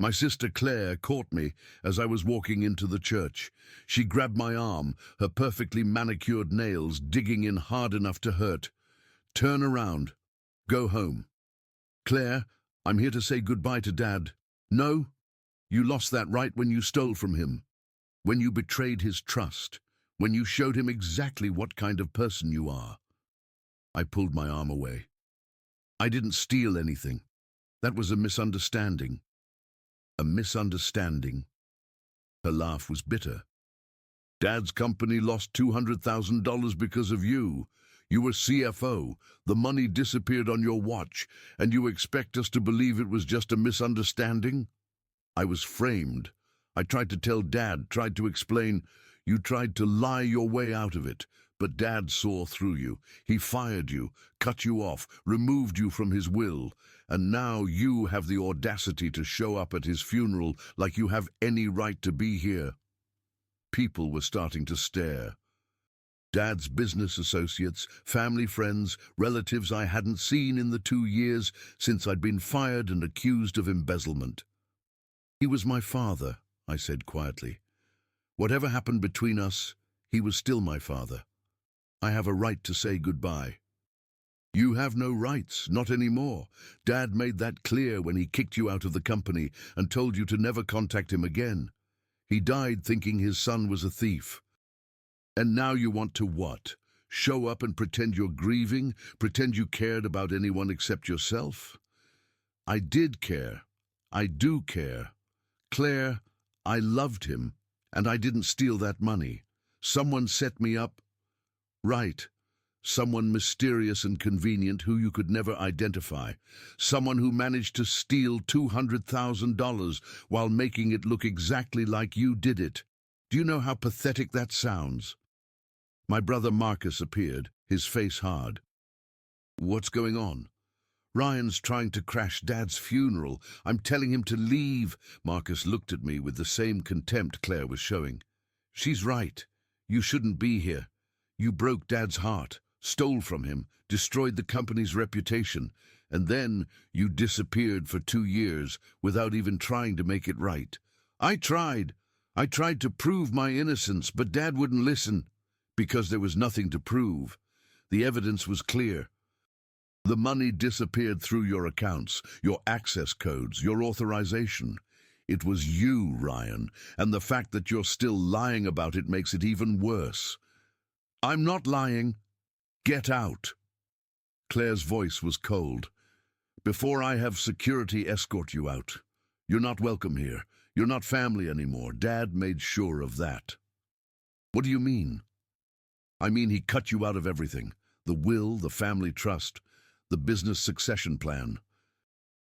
My sister Claire caught me as I was walking into the church. She grabbed my arm, her perfectly manicured nails digging in hard enough to hurt. Turn around. Go home. Claire, I'm here to say goodbye to Dad. No, you lost that right when you stole from him, when you betrayed his trust, when you showed him exactly what kind of person you are. I pulled my arm away. I didn't steal anything. That was a misunderstanding. A misunderstanding. Her laugh was bitter. Dad's company lost $200,000 because of you. You were CFO. The money disappeared on your watch, and you expect us to believe it was just a misunderstanding? I was framed. I tried to tell Dad, tried to explain. You tried to lie your way out of it, but Dad saw through you. He fired you, cut you off, removed you from his will, and now you have the audacity to show up at his funeral like you have any right to be here. People were starting to stare. Dad's business associates, family friends, relatives I hadn't seen in the 2 years since I'd been fired and accused of embezzlement. He was my father, I said quietly. Whatever happened between us, he was still my father. I have a right to say goodbye. You have no rights, not anymore. Dad made that clear when he kicked you out of the company and told you to never contact him again. He died thinking his son was a thief. And now you want to what? Show up and pretend you're grieving? Pretend you cared about anyone except yourself? I did care. I do care. Claire, I loved him, and I didn't steal that money. Someone set me up. Right. Someone mysterious and convenient who you could never identify. Someone who managed to steal $200,000 while making it look exactly like you did it. Do you know how pathetic that sounds? My brother Marcus appeared, his face hard. What's going on? Ryan's trying to crash Dad's funeral. I'm telling him to leave. Marcus looked at me with the same contempt Claire was showing. She's right. You shouldn't be here. You broke Dad's heart, stole from him, destroyed the company's reputation, and then you disappeared for 2 years without even trying to make it right. I tried. I tried to prove my innocence, but Dad wouldn't listen. Because there was nothing to prove. The evidence was clear. The money disappeared through your accounts, your access codes, your authorization. It was you, Ryan, and the fact that you're still lying about it makes it even worse. I'm not lying. Get out. Claire's voice was cold. Before I have security escort you out. You're not welcome here. You're not family anymore. Dad made sure of that. What do you mean? I mean he cut you out of everything. The will, the family trust, the business succession plan.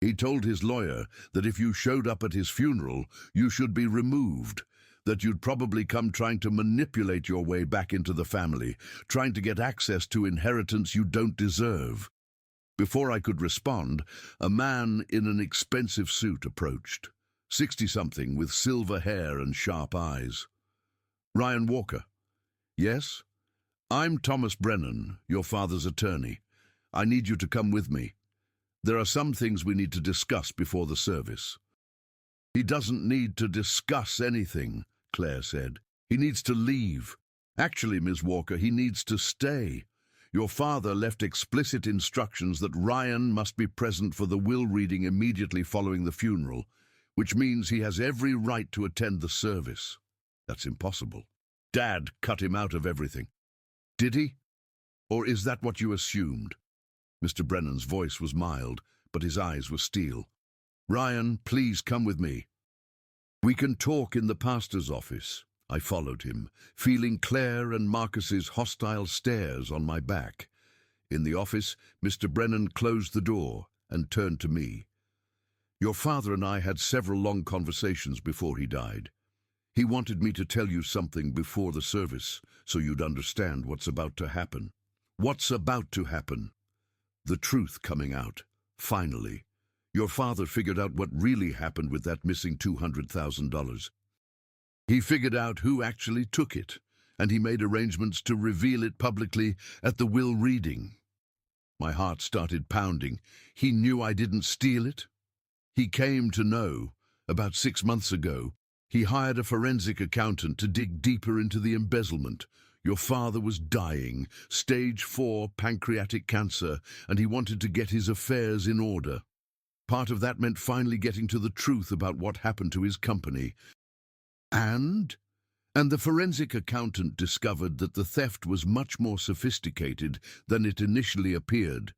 He told his lawyer that if you showed up at his funeral, you should be removed, that you'd probably come trying to manipulate your way back into the family, trying to get access to inheritance you don't deserve. Before I could respond, a man in an expensive suit approached, 60-something with silver hair and sharp eyes. Ryan Walker. Yes? I'm Thomas Brennan, your father's attorney. I need you to come with me. There are some things we need to discuss before the service. He doesn't need to discuss anything, Claire said. He needs to leave. Actually, Ms. Walker, he needs to stay. Your father left explicit instructions that Ryan must be present for the will reading immediately following the funeral, which means he has every right to attend the service. That's impossible. Dad cut him out of everything. Did he? Or is that what you assumed? Mr. Brennan's voice was mild, but his eyes were steel. Ryan, please come with me. We can talk in the pastor's office. I followed him, feeling Claire and Marcus's hostile stares on my back. In the office, Mr. Brennan closed the door and turned to me. Your father and I had several long conversations before he died. He wanted me to tell you something before the service, so you'd understand what's about to happen. What's about to happen? The truth coming out, finally. Your father figured out what really happened with that missing $200,000. He figured out who actually took it, and he made arrangements to reveal it publicly at the will reading. My heart started pounding. He knew I didn't steal it. He came to know, About 6 months ago, he hired a forensic accountant to dig deeper into the embezzlement. Your father was dying, stage 4 pancreatic cancer, and he wanted to get his affairs in order. Part of that meant finally getting to the truth about what happened to his company. And the forensic accountant discovered that the theft was much more sophisticated than it initially appeared.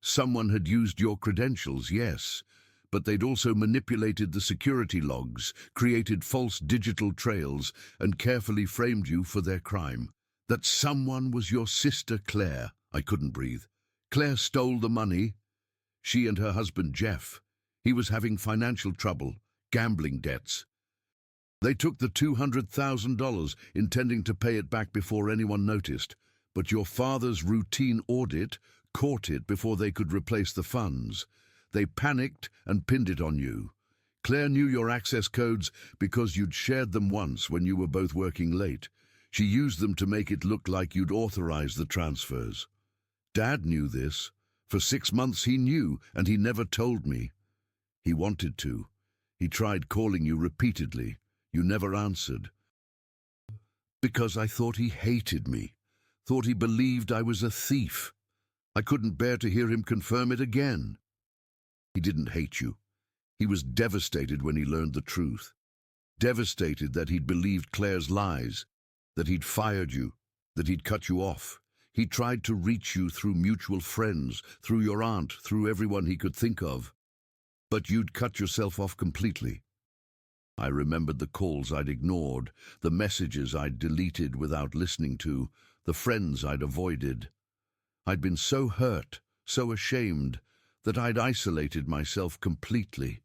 Someone had used your credentials, yes, but they'd also manipulated the security logs, created false digital trails, and carefully framed you for their crime. That someone was your sister Claire. I couldn't breathe. Claire stole the money. She and her husband Jeff. He was having financial trouble, gambling debts. They took the $200,000, intending to pay it back before anyone noticed, but your father's routine audit caught it before they could replace the funds. They panicked and pinned it on you. Claire knew your access codes because you'd shared them once when you were both working late. She used them to make it look like you'd authorized the transfers. Dad knew this. For 6 months he knew, and he never told me. He wanted to. He tried calling you repeatedly. You never answered. Because I thought he hated me, thought he believed I was a thief. I couldn't bear to hear him confirm it again. He didn't hate you. He was devastated when he learned the truth. Devastated that he'd believed Claire's lies, that he'd fired you, that he'd cut you off. He tried to reach you through mutual friends, through your aunt, through everyone he could think of. But you'd cut yourself off completely. I remembered the calls I'd ignored, the messages I'd deleted without listening to, the friends I'd avoided. I'd been so hurt, so ashamed, that I'd isolated myself completely.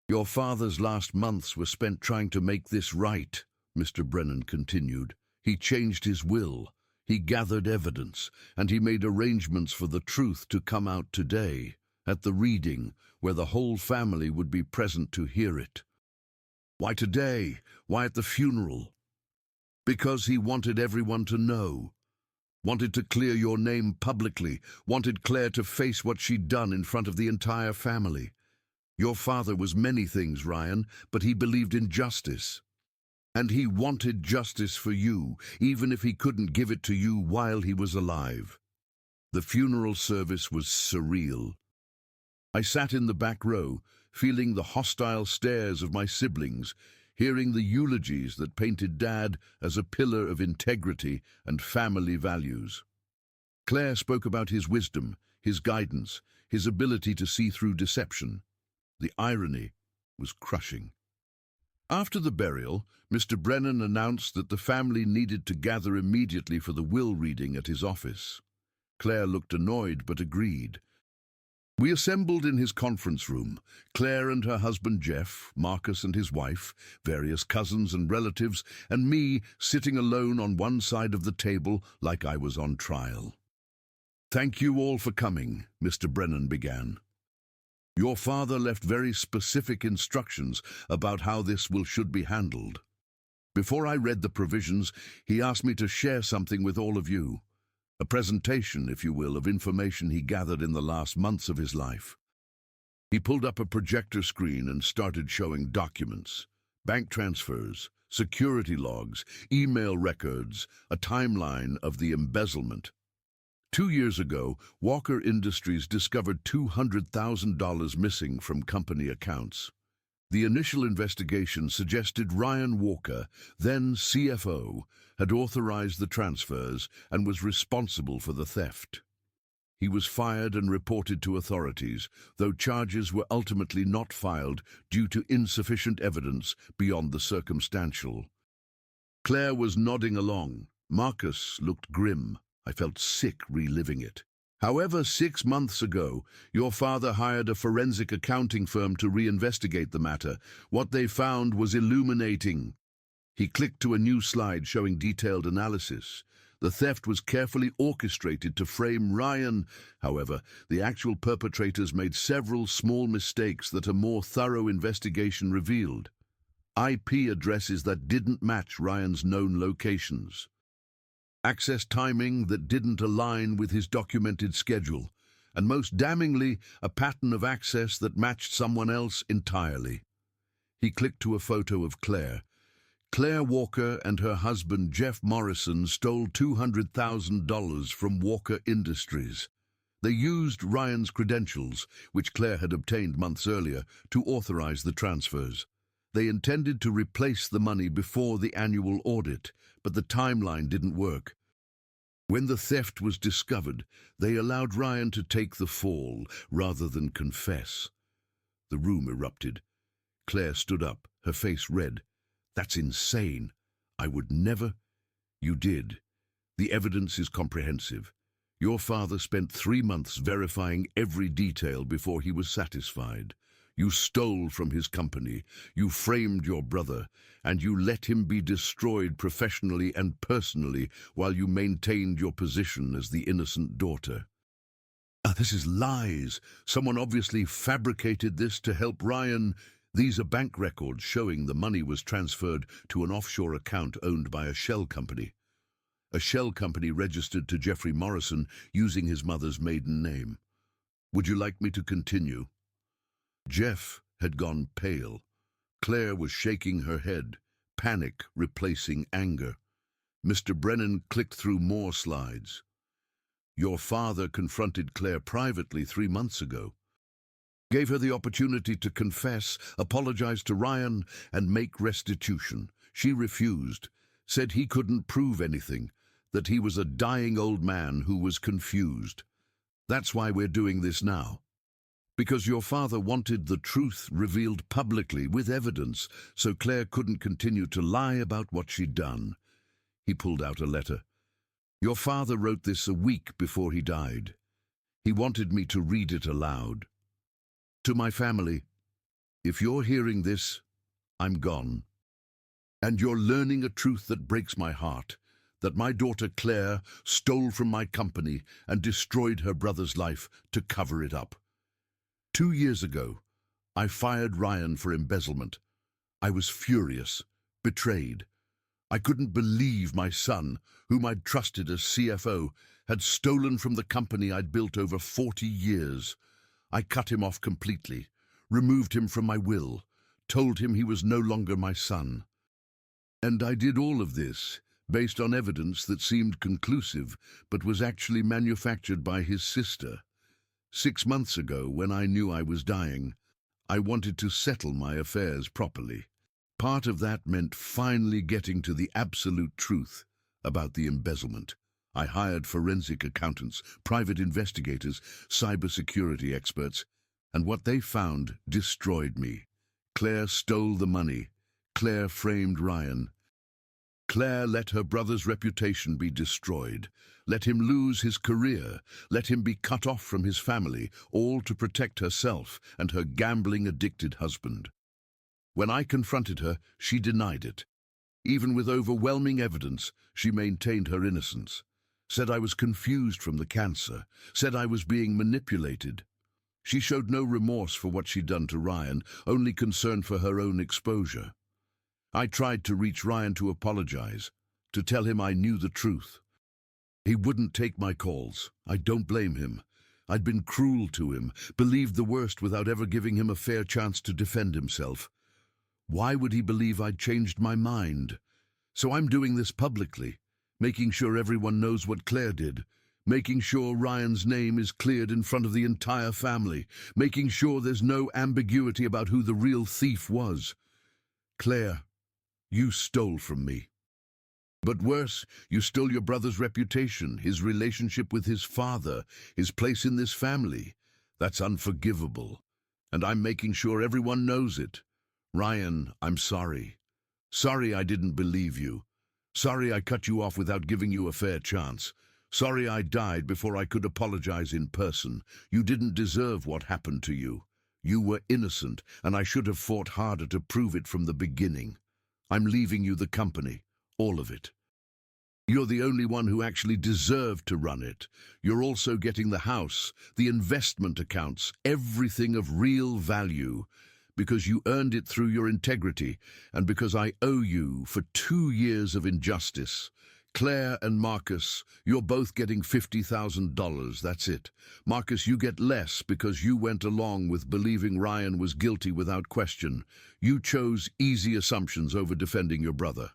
Your father's last months were spent trying to make this right, Mr. Brennan continued. He changed his will, he gathered evidence, and he made arrangements for the truth to come out today, at the reading, where the whole family would be present to hear it. Why today? Why at the funeral? Because he wanted everyone to know. Wanted to clear your name publicly. Wanted Claire to face what she'd done in front of the entire family. Your father was many things, Ryan, but he believed in justice. And he wanted justice for you, even if he couldn't give it to you while he was alive. The funeral service was surreal. I sat in the back row, feeling the hostile stares of my siblings, hearing the eulogies that painted Dad as a pillar of integrity and family values. Claire spoke about his wisdom, his guidance, his ability to see through deception. The irony was crushing. After the burial, Mr. Brennan announced that the family needed to gather immediately for the will reading at his office. Claire looked annoyed but agreed. We assembled in his conference room, Claire and her husband Jeff, Marcus and his wife, various cousins and relatives, and me sitting alone on one side of the table like I was on trial. Thank you all for coming, Mr. Brennan began. Your father left very specific instructions about how this should be handled. Before I read the provisions, he asked me to share something with all of you. A presentation, if you will, of information he gathered in the last months of his life. He pulled up a projector screen and started showing documents, bank transfers, security logs, email records, a timeline of the embezzlement. 2 years ago, Walker Industries discovered $200,000 missing from company accounts. The initial investigation suggested Ryan Walker, then CFO, had authorized the transfers and was responsible for the theft. He was fired and reported to authorities, though charges were ultimately not filed due to insufficient evidence beyond the circumstantial. Claire was nodding along. Marcus looked grim. I felt sick reliving it. However, 6 months ago, your father hired a forensic accounting firm to reinvestigate the matter. What they found was illuminating. He clicked to a new slide showing detailed analysis. The theft was carefully orchestrated to frame Ryan. However, the actual perpetrators made several small mistakes that a more thorough investigation revealed. IP addresses that didn't match Ryan's known locations. Access timing that didn't align with his documented schedule, and most damningly, a pattern of access that matched someone else entirely. He clicked to a photo of Claire. Claire Walker and her husband Jeff Morrison stole $200,000 from Walker Industries. They used Ryan's credentials, which Claire had obtained months earlier, to authorize the transfers. They intended to replace the money before the annual audit, but the timeline didn't work. When the theft was discovered, they allowed Ryan to take the fall rather than confess. The room erupted. Claire stood up, her face red. "That's insane. I would never—" "You did. The evidence is comprehensive. Your father spent 3 months verifying every detail before he was satisfied. You stole from his company, you framed your brother, and you let him be destroyed professionally and personally while you maintained your position as the innocent daughter." This is lies. Someone obviously fabricated this to help Ryan. These are bank records showing the money was transferred to an offshore account owned by a shell company. A shell company registered to Jeffrey Morrison using his mother's maiden name. Would you like me to continue? Jeff had gone pale. Claire was shaking her head, panic replacing anger. Mr. Brennan clicked through more slides. Your father confronted Claire privately 3 months ago. Gave her the opportunity to confess, apologize to Ryan, and make restitution. She refused, said he couldn't prove anything, that he was a dying old man who was confused. That's why we're doing this now. Because your father wanted the truth revealed publicly with evidence, so Claire couldn't continue to lie about what she'd done. He pulled out a letter. Your father wrote this a week before he died. He wanted me to read it aloud. To my family, if you're hearing this, I'm gone. And you're learning a truth that breaks my heart, that my daughter Claire stole from my company and destroyed her brother's life to cover it up. 2 years ago, I fired Ryan for embezzlement. I was furious, betrayed. I couldn't believe my son, whom I'd trusted as CFO, had stolen from the company I'd built over 40 years. I cut him off completely, removed him from my will, told him he was no longer my son. And I did all of this based on evidence that seemed conclusive, but was actually manufactured by his sister. 6 months ago, when I knew I was dying, I wanted to settle my affairs properly. Part of that meant finally getting to the absolute truth about the embezzlement. I hired forensic accountants, private investigators, cybersecurity experts, and what they found destroyed me. Claire stole the money. Claire framed Ryan. Claire let her brother's reputation be destroyed, let him lose his career, let him be cut off from his family, all to protect herself and her gambling-addicted husband. When I confronted her, she denied it. Even with overwhelming evidence, she maintained her innocence. Said I was confused from the cancer, said I was being manipulated. She showed no remorse for what she'd done to Ryan, only concern for her own exposure. I tried to reach Ryan to apologize, to tell him I knew the truth. He wouldn't take my calls. I don't blame him. I'd been cruel to him, believed the worst without ever giving him a fair chance to defend himself. Why would he believe I'd changed my mind? So I'm doing this publicly, making sure everyone knows what Claire did, making sure Ryan's name is cleared in front of the entire family, making sure there's no ambiguity about who the real thief was. Claire, you stole from me. But worse, you stole your brother's reputation, his relationship with his father, his place in this family. That's unforgivable. And I'm making sure everyone knows it. Ryan, I'm sorry. Sorry I didn't believe you. Sorry I cut you off without giving you a fair chance. Sorry I died before I could apologize in person. You didn't deserve what happened to you. You were innocent, and I should have fought harder to prove it from the beginning. I'm leaving you the company, all of it. You're the only one who actually deserved to run it. You're also getting the house, the investment accounts, everything of real value, because you earned it through your integrity, and because I owe you for 2 years of injustice. Claire and Marcus, you're both getting $50,000, that's it. Marcus, you get less because you went along with believing Ryan was guilty without question. You chose easy assumptions over defending your brother.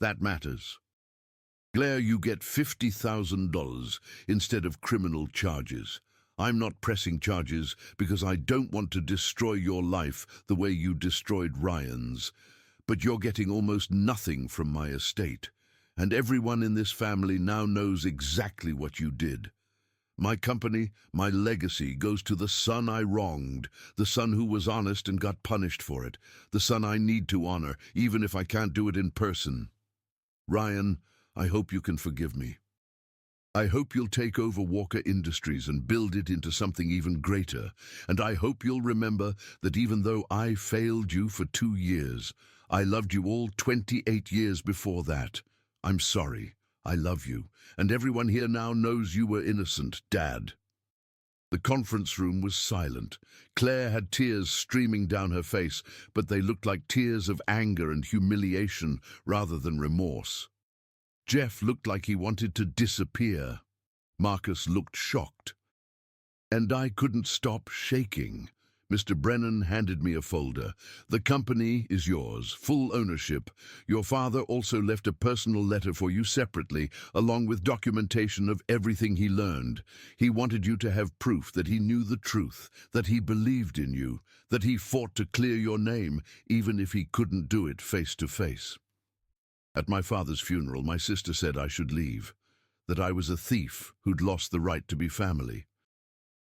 That matters. Claire, you get $50,000 instead of criminal charges. I'm not pressing charges because I don't want to destroy your life the way you destroyed Ryan's. But you're getting almost nothing from my estate. And everyone in this family now knows exactly what you did. My company, my legacy, goes to the son I wronged, the son who was honest and got punished for it, the son I need to honor, even if I can't do it in person. Ryan, I hope you can forgive me. I hope you'll take over Walker Industries and build it into something even greater. And I hope you'll remember that even though I failed you for 2 years, I loved you all 28 years before that. I'm sorry. I love you. And everyone here now knows you were innocent, Dad. The conference room was silent. Claire had tears streaming down her face, but they looked like tears of anger and humiliation rather than remorse. Jeff looked like he wanted to disappear. Marcus looked shocked. And I couldn't stop shaking. Mr. Brennan handed me a folder. The company is yours, full ownership. Your father also left a personal letter for you separately, along with documentation of everything he learned. He wanted you to have proof that he knew the truth, that he believed in you, that he fought to clear your name, even if he couldn't do it face to face. At my father's funeral, my sister said I should leave, that I was a thief who'd lost the right to be family.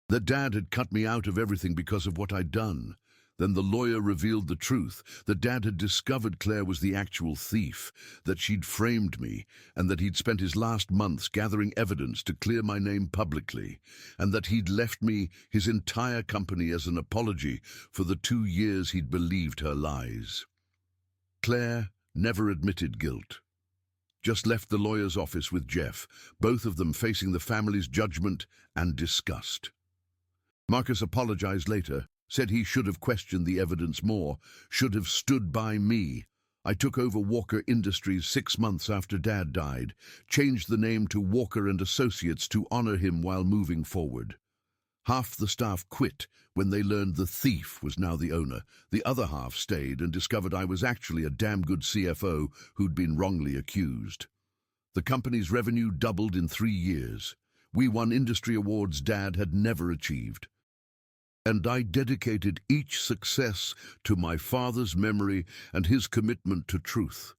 That Dad had cut me out of everything because of what I'd done. Then the lawyer revealed the truth, that Dad had discovered Claire was the actual thief, that she'd framed me, and that he'd spent his last months gathering evidence to clear my name publicly, and that he'd left me his entire company as an apology for the 2 years he'd believed her lies. Claire never admitted guilt. Just left the lawyer's office with Jeff, both of them facing the family's judgment and disgust. Marcus apologized later, said he should have questioned the evidence more, should have stood by me. I took over Walker Industries 6 months after Dad died, changed the name to Walker and Associates to honor him while moving forward. Half the staff quit when they learned the thief was now the owner. The other half stayed and discovered I was actually a damn good CFO who'd been wrongly accused. The company's revenue doubled in 3 years. We won industry awards Dad had never achieved. And I dedicated each success to my father's memory and his commitment to truth.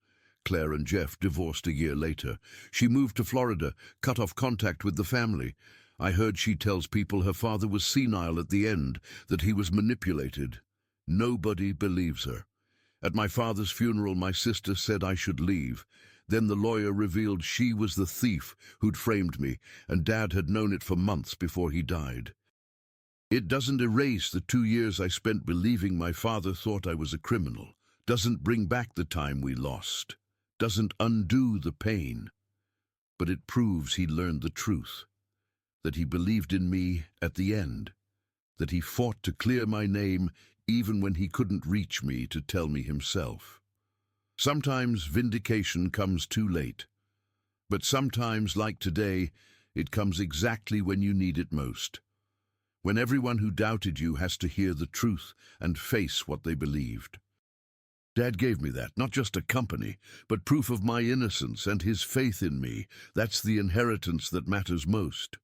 Claire and Jeff divorced a year later. She moved to Florida, cut off contact with the family. I heard she tells people her father was senile at the end, that he was manipulated. Nobody believes her. At my father's funeral, my sister said I should leave. Then the lawyer revealed she was the thief who'd framed me, and Dad had known it for months before he died. It doesn't erase the 2 years I spent believing my father thought I was a criminal, doesn't bring back the time we lost, doesn't undo the pain, but it proves he learned the truth, that he believed in me at the end, that he fought to clear my name even when he couldn't reach me to tell me himself. Sometimes vindication comes too late, but sometimes, like today, it comes exactly when you need it most. When everyone who doubted you has to hear the truth and face what they believed. Dad gave me that, not just a company, but proof of my innocence and his faith in me. That's the inheritance that matters most.